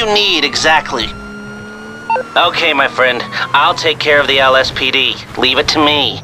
you need exactly? Okay, my friend. I'll take care of the LSPD. Leave it to me.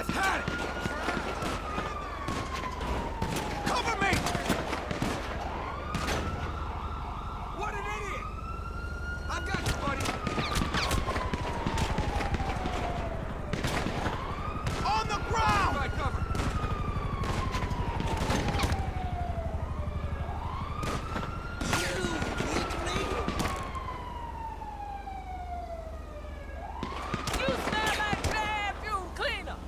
I've had it! Cover me! What an idiot! I've got you, buddy! On the ground! By cover! You smell like bad fuel cleaner!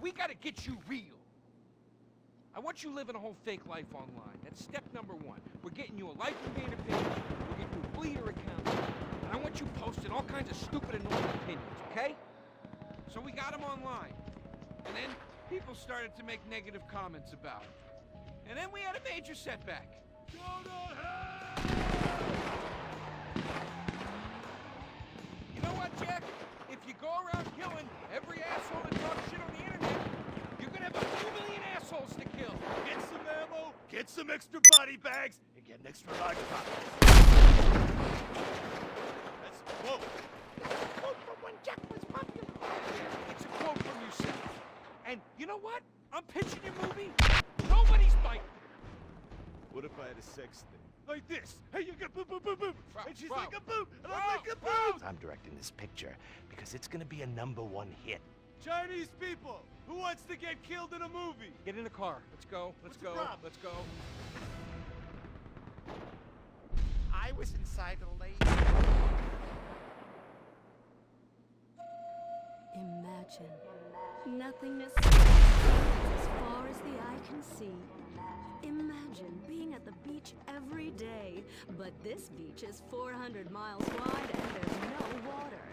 we gotta get you real. I want you living a whole fake life online. That's step number one. We're getting you a Life Invader page, we're getting you a Bleeder account, and I want you posting all kinds of stupid, annoying opinions, okay? So we got them online. And then people started to make negative comments about it. And then we had a major setback. Go to hell! You know what, Jack? If you go around killing every asshole that talks shit on the internet, you're gonna have a few million assholes to kill. Get some ammo, get some extra body bags, and get an extra large pop. That's a quote. Quote from when Jack was popular. It's a quote from yourself. And you know what? I'm pitching your movie. Nobody's biting. What if I had a sex thing? Like this. Hey, you got boop, boop, boop, boop. And she's Bro. like a boop, and I'm like a boop. I'm directing this picture because it's gonna be a #1 hit. Chinese people, who wants to get killed in a movie? Get in the car. Let's go. Let's What's the go. problem? Let's go. I was inside a lady. Imagine nothingness as far as the eye can see. Imagine being at the beach every day, but this beach is 400 miles wide and there's no water.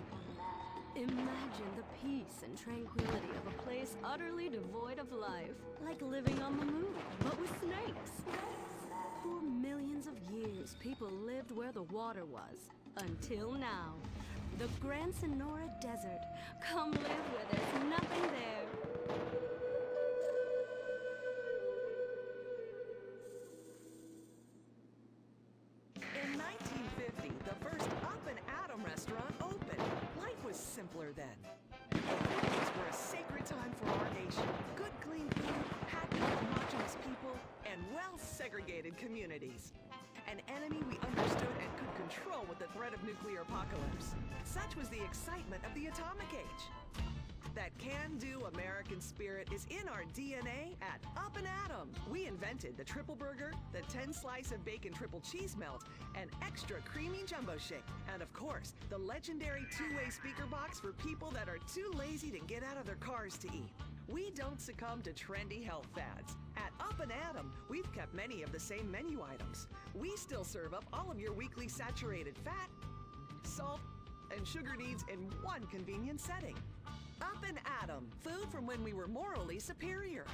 Imagine the peace and tranquility of a place utterly devoid of life, like living on the moon, but with snakes. For millions of years, people lived where the water was, until now. The Gran Sonora Desert. Come live where there's nothing there. In 1950, the first Up and Atom restaurant opened. Life was simpler then. Holidays were a sacred time for our nation. Good, clean food, happy, homogenous people, and well-segregated communities. An enemy we understood and could control with the threat of nuclear apocalypse. Such was the excitement of the atomic age. That can-do American spirit is in our DNA at Up and Atom. We invented the triple burger, the 10-slice of bacon triple cheese melt, and extra creamy jumbo shake. And of course, the legendary two-way speaker box for people that are too lazy to get out of their cars to eat. We don't succumb to trendy health fads. At Up and Atom, we've kept many of the same menu items. We still serve up all of your weekly saturated fat, salt, and sugar needs in one convenient setting. Up and Atom, food from when we were morally superior.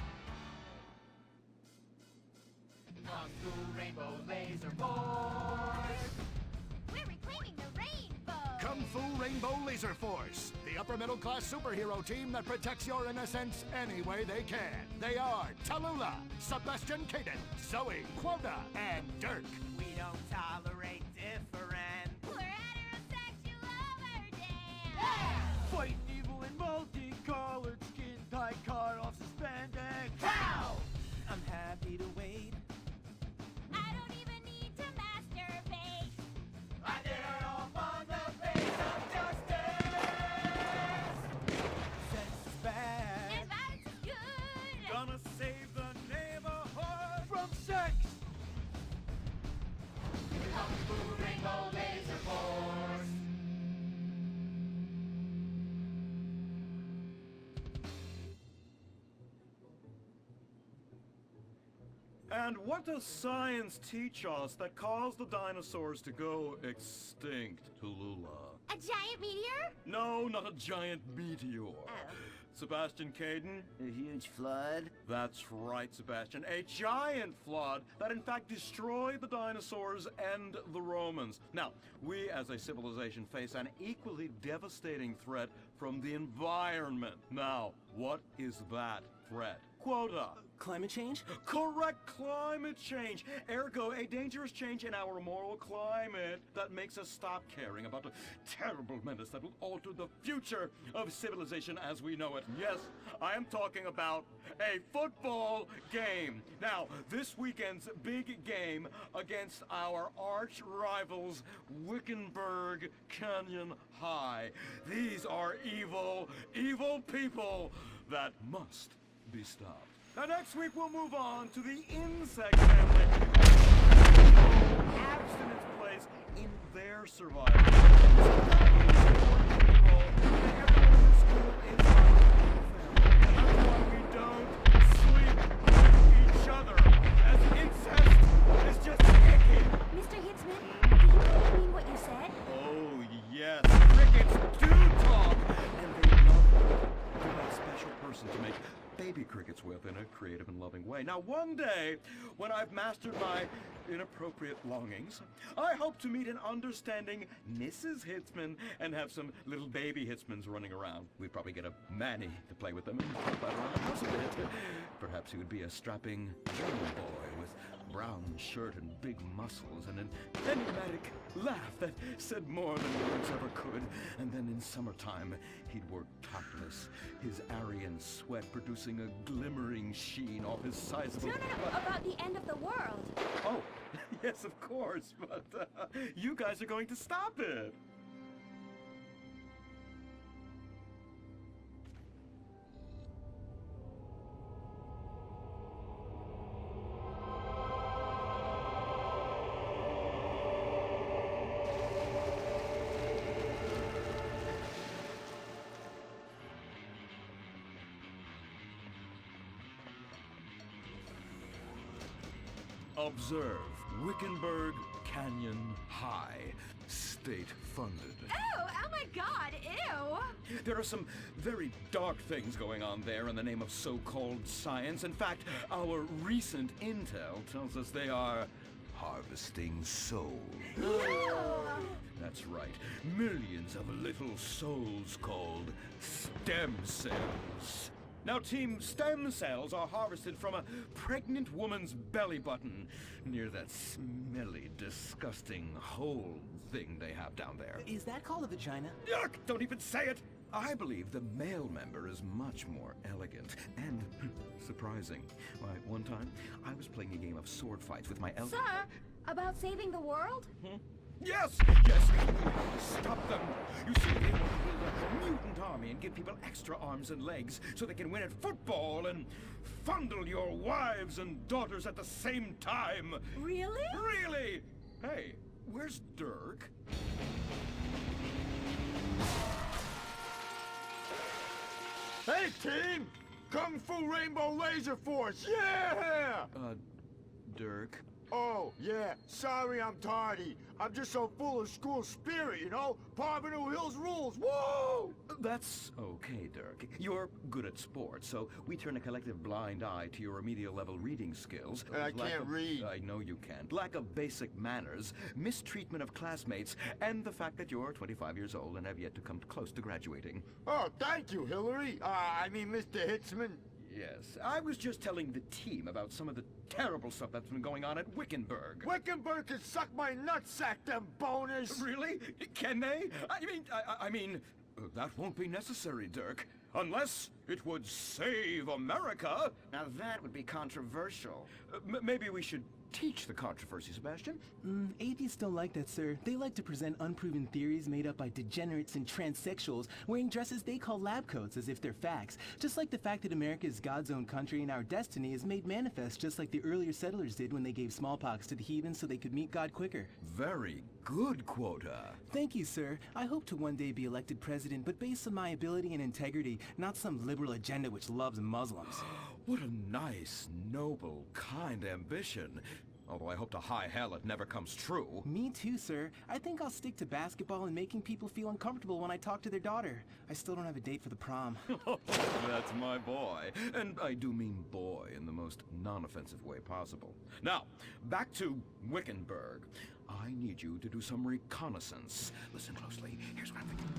Kung Fu Rainbow Laser Force! We're reclaiming the rainbow! Kung Fu Rainbow Laser Force, the upper middle class superhero team that protects your innocence any way they can. They are Tallulah, Sebastian Caden, Zoe, Quota, and Dirk. We don't tolerate different. We're heterosexual overdance! Fighting evil in multicolored skin tight cut off suspended. Pow! I'm happy to wait. I don't even need to masturbate! I dare off on the face of justice. Sex is bad. And violence is good! Gonna save the neighborhood from sex. Kung Fu Rainbow Laser Force. And what does science teach us that caused the dinosaurs to go extinct, Tallulah? A giant meteor? No, not a giant meteor. Sebastian Caden? A huge flood? That's right, Sebastian. A giant flood that in fact destroyed the dinosaurs and the Romans. Now, we as a civilization face an equally devastating threat from the environment. Now, what is that threat? Quota. Climate change? Correct, climate change. Ergo, a dangerous change in our moral climate that makes us stop caring about the terrible menace that will alter the future of civilization as we know it. Yes, I am talking about a football game. Now, this weekend's big game against our arch rivals, Wickenburg Canyon High. These are evil, evil people that must be stopped. Now next week we'll move on to the insect family. Abstinence plays in their survival. baby crickets with in a creative and loving way. Now, one day, when I've mastered my inappropriate longings, I hope to meet an understanding Mrs. Hitzman and have some little baby Hitzmans running around. We'd probably get a Manny to play with them and pop out around the house a bit. Perhaps he would be a strapping German boy with brown shirt and big muscles and an enigmatic laugh that said more than words ever could. And then in summertime, he'd work topless, his Aryan sweat producing a glimmering sheen off his sizable... No, about the end of the world. Oh, yes, of course, but you guys are going to stop it. Observe Wickenburg Canyon High, state-funded. Oh my God, ew! There are some very dark things going on there in the name of so-called science. In fact, our recent intel tells us they are harvesting souls. That's right. Millions of little souls called stem cells. Now, Team Stem Cells are harvested from a pregnant woman's belly button near that smelly, disgusting hole thing they have down there. Is that called a vagina? Yuck! Don't even say it! I believe the male member is much more elegant and surprising. Why, one time, I was playing a game of sword fights with my Sir, about saving the world? Yes! Yes! Stop them! You see, they want to build a mutant army and give people extra arms and legs so they can win at football and fondle your wives and daughters at the same time! Really? Really! Hey, where's Dirk? Hey, team! Kung Fu Rainbow Laser Force, yeah! Dirk? Oh, yeah, sorry I'm tardy. I'm just so full of school spirit, you know? Parvenu Hills rules, whoa! That's okay, Dirk. You're good at sports, so we turn a collective blind eye to your remedial level reading skills. I Lack can't of- read. I know you can't. Lack of basic manners, mistreatment of classmates, and the fact that you're 25 years old and have yet to come close to graduating. Oh, thank you, Hillary. I mean, Mr. Hitzman. Yes, I was just telling the team about some of the terrible stuff that's been going on at Wickenburg. Wickenburg can suck my nutsack, them boners! Really? Can they? I mean, that won't be necessary, Dirk. Unless it would save America. Now that would be controversial. Maybe we should teach the controversy, Sebastian. Atheists don't like that, sir. They like to present unproven theories made up by degenerates and transsexuals wearing dresses they call lab coats as if they're facts. Just like the fact that America is God's own country and our destiny is made manifest just like the earlier settlers did when they gave smallpox to the heathens so they could meet God quicker. Very good, Quota. Thank you, sir. I hope to one day be elected president, but based on my ability and integrity, not some liberal agenda which loves Muslims. What a nice, noble, kind ambition. Although I hope to high hell it never comes true. Me too, sir. I think I'll stick to basketball and making people feel uncomfortable when I talk to their daughter. I still don't have a date for the prom. That's my boy. And I do mean boy in the most non-offensive way possible. Now, back to Wickenburg. I need you to do some reconnaissance. Listen closely. Here's what I'm thinking.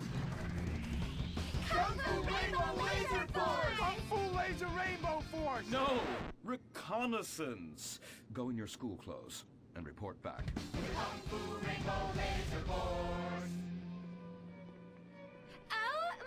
Kung Fu Rainbow Laser Force! Kung Fu Laser Rainbow Force! No! Reconnaissance! Go in your school clothes and report back. Oh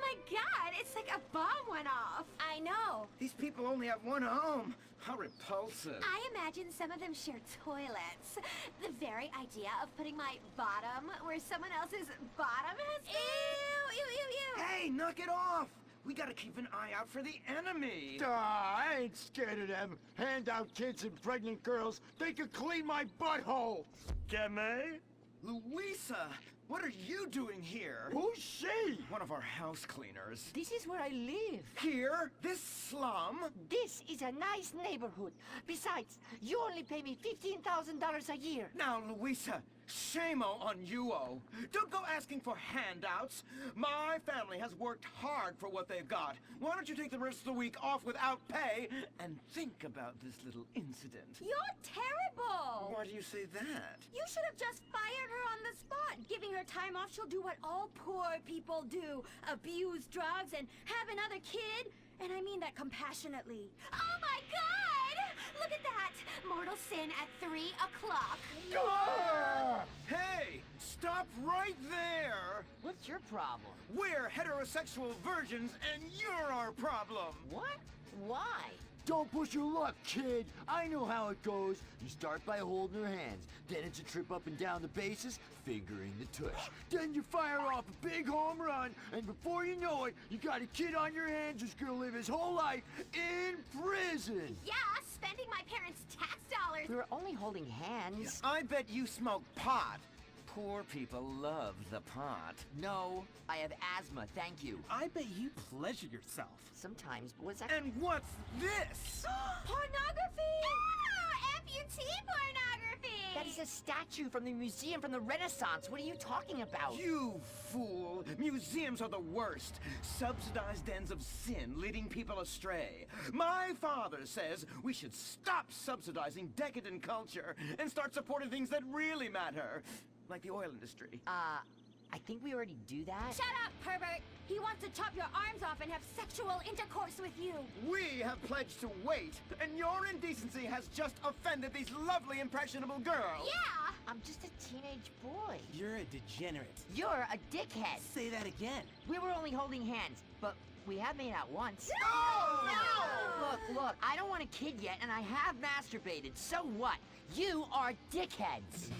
my God, it's like a bomb went off. I know. These people only have one home. How repulsive. I imagine some of them share toilets. The very idea of putting my bottom where someone else's bottom has been. Ew, ew, ew, ew. Hey, knock it off! We gotta keep an eye out for the enemy. I ain't scared of them. Handout kids and pregnant girls. They could clean my butthole. Can they? Louisa, what are you doing here? Who's she? One of our house cleaners. This is where I live. Here? This slum? This is a nice neighborhood. Besides, you only pay me $15,000 a year. Now, Louisa, Shame-o on you-o. Don't go asking for handouts. My family has worked hard for what they've got. Why don't you take the rest of the week off without pay and think about this little incident? You're terrible! Why do you say that? You should have just fired her on the spot. Giving her time off, she'll do what all poor people do. Abuse drugs and have another kid. And I mean that compassionately. Oh my god! Look at that! Mortal sin at 3 o'clock. Ah! Hey! Stop right there! What's your problem? We're heterosexual virgins and you're our problem! What? Why? Don't push your luck, kid. I know how it goes. You start by holding her hands. Then it's a trip up and down the bases, fingering the tush. Then you fire off a big home run, and before you know it, you got a kid on your hands who's gonna live his whole life in prison. Yeah, spending my parents' tax dollars. We were only holding hands. I bet you smoke pot. Poor people love the pot. No, I have asthma, thank you. I bet you pleasure yourself. Sometimes, but what's that? And what's this? Pornography! Oh, amputee pornography! That is a statue from the museum from the Renaissance. What are you talking about? You fool! Museums are the worst. Subsidized dens of sin leading people astray. My father says we should stop subsidizing decadent culture and start supporting things that really matter. Like the oil industry. I think we already do that. Shut up, pervert! He wants to chop your arms off and have sexual intercourse with you. We have pledged to wait, and your indecency has just offended these lovely, impressionable girls. Yeah! I'm just a teenage boy. You're a degenerate. You're a dickhead. Say that again. We were only holding hands, but we have made out once. No! Look, I don't want a kid yet, and I have masturbated. So what? You are dickheads.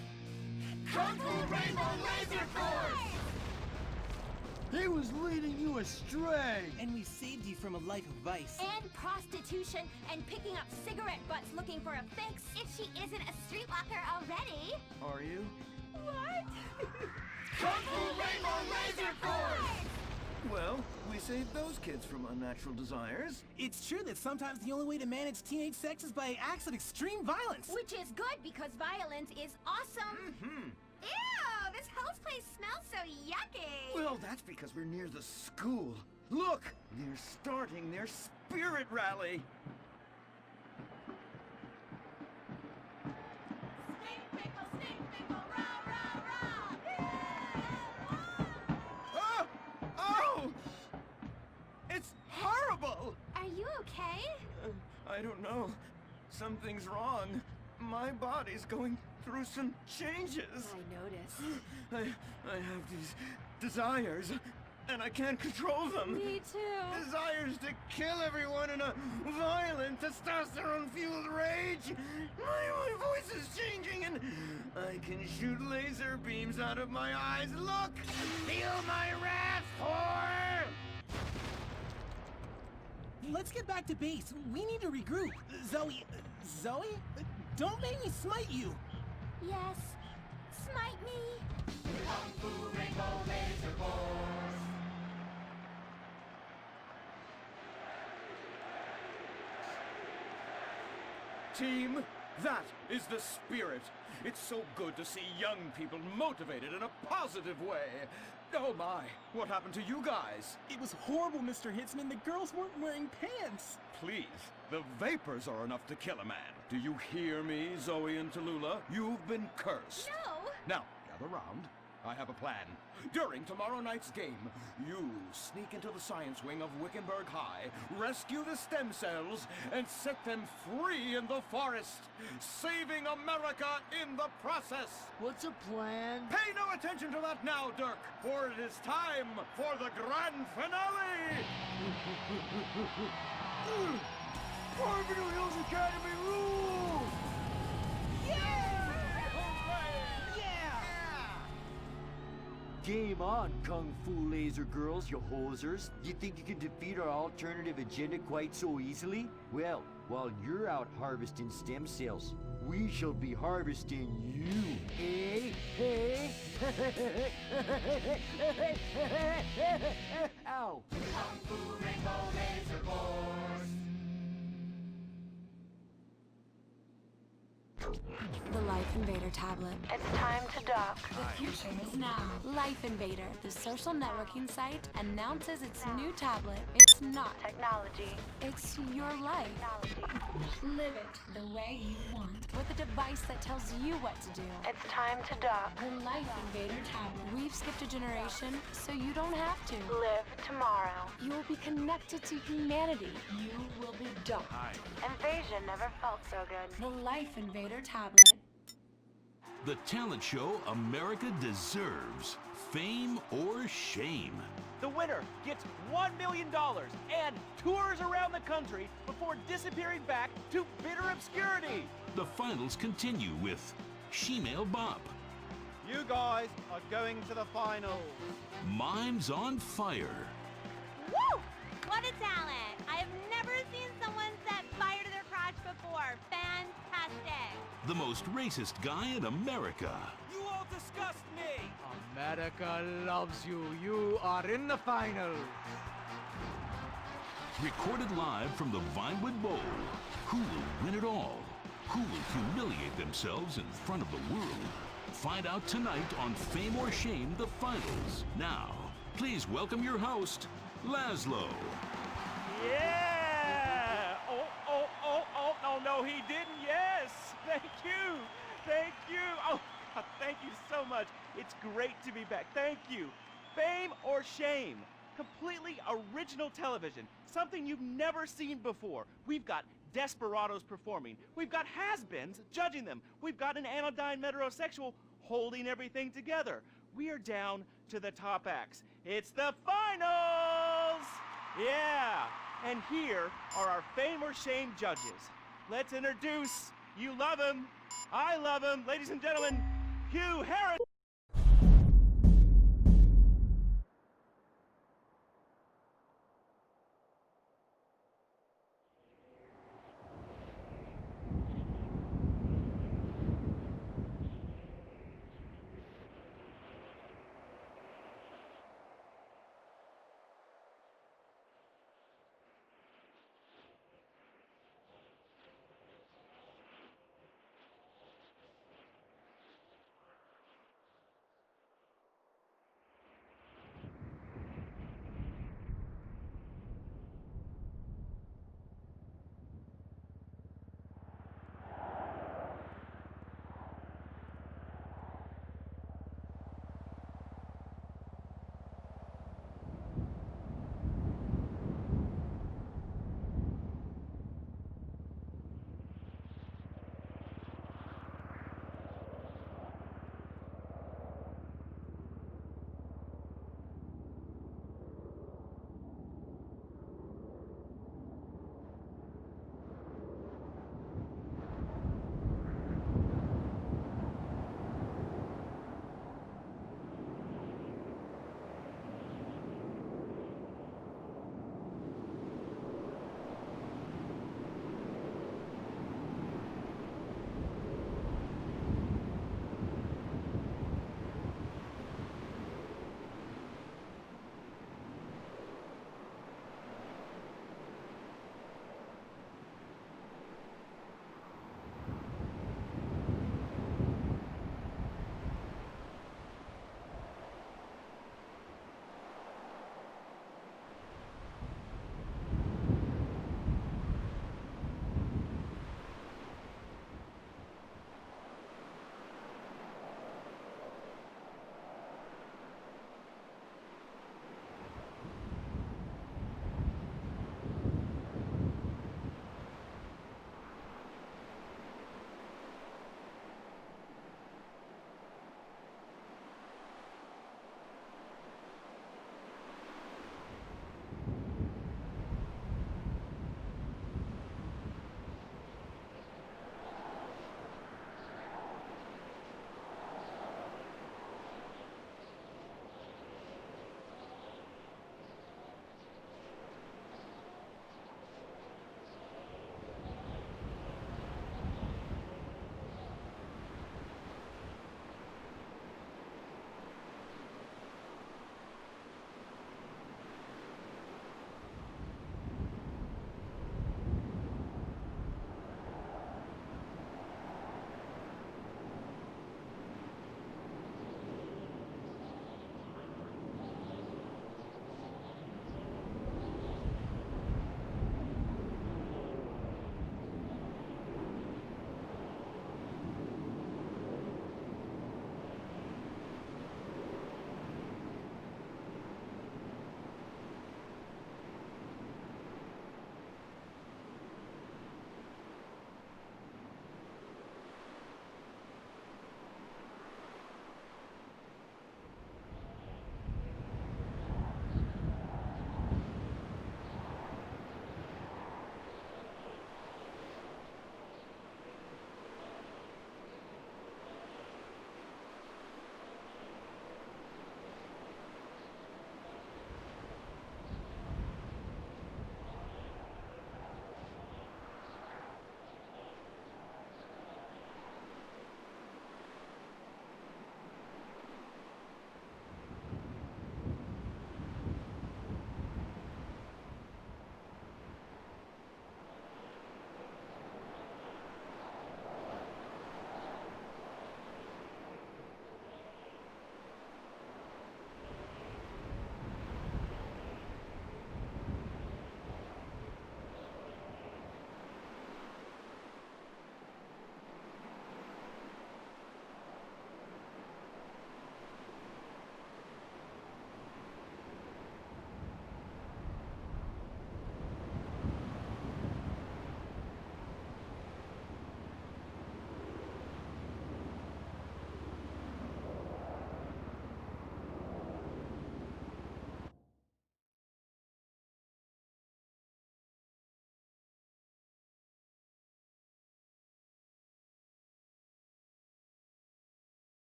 Kung Fu Rainbow Laser Force! He was leading you astray. And we saved you from a life of vice. And prostitution and picking up cigarette butts looking for a fix if she isn't a streetwalker already. Are you? What? Kung Fu Rainbow Laser Force! Well, we saved those kids from unnatural desires. It's true that sometimes the only way to manage teenage sex is by acts of extreme violence. Which is good because violence is awesome. Mm-hmm. Ew, this whole place smells so yucky. Well, that's because we're near the school. Look, they're starting their spirit rally. Stink pickle, rah, rah, rah. Oh! It's horrible! Are you okay? I don't know. Something's wrong. My body's going through some changes. I noticed. I have these desires, and I can't control them. Me too. Desires to kill everyone in a violent, testosterone-fueled rage. My voice is changing, and I can shoot laser beams out of my eyes. Look! Feel my wrath, whore! Let's get back to base. We need to regroup. Zoe? Don't make me smite you. Yes. Smite me. Kung Fu Rainbow Laser Force! Team, that is the spirit. It's so good to see young people motivated in a positive way. Oh my, what happened to you guys? It was horrible, Mr. Hitzman. The girls weren't wearing pants. Please, the vapors are enough to kill a man. Do you hear me, Zoe and Tallulah? You've been cursed. No. Now, gather round. I have a plan. During tomorrow night's game, you sneak into the science wing of Wickenburg High, rescue the stem cells, and set them free in the forest, saving America in the process. What's a plan? Pay no attention to that now, Dirk, for it is time for the grand finale! Parvenu Hills Academy rules! Game on, Kung Fu Laser Girls, you hosers. You think you can defeat our alternative agenda quite so easily? Well, while you're out harvesting stem cells, we shall be harvesting you, eh? Hey? Ow! Kung Fu Rainbow Laser Force! The Life Invader tablet. It's time to dock. The future is now. Life Invader, the social networking site, announces its new tablet. It's not Technology. It's your life. Live it the way you want. With a device that tells you what to do. It's time to dock. The Life Invader tablet. We've skipped a generation, so you don't have to. Live tomorrow. You will be connected to humanity. You will be docked. Invasion never felt so good. The Life Invader tablet. The talent show America deserves. Fame or shame. The winner gets $1 million and tours around the country before disappearing back to bitter obscurity. The finals continue with Shemale Bop, You guys are going to the final. Mimes on Fire, Woo! What a talent! I have never seen someone set fire to their crotch before. Fantastic! the most racist guy in America, You all disgust me! America loves you. You are in the final. recorded live from the Vinewood Bowl. Who will win it all? Who will humiliate themselves in front of the world? Find out tonight on Fame or Shame, the finals. Now, please welcome your host, Laszlo. Yeah! Oh, no, he didn't. Yes! Thank you! Thank you! Oh, God, thank you so much. It's great to be back. Thank you. Fame or Shame? Completely original television. Something you've never seen before. We've got desperados performing. We've got has-beens judging them. We've got an anodyne metrosexual holding everything together. We are down to the top acts. It's the finals! Yeah! And here are our Fame or Shame judges. Let's introduce, you love him, I love him, ladies and gentlemen, Hugh Harris.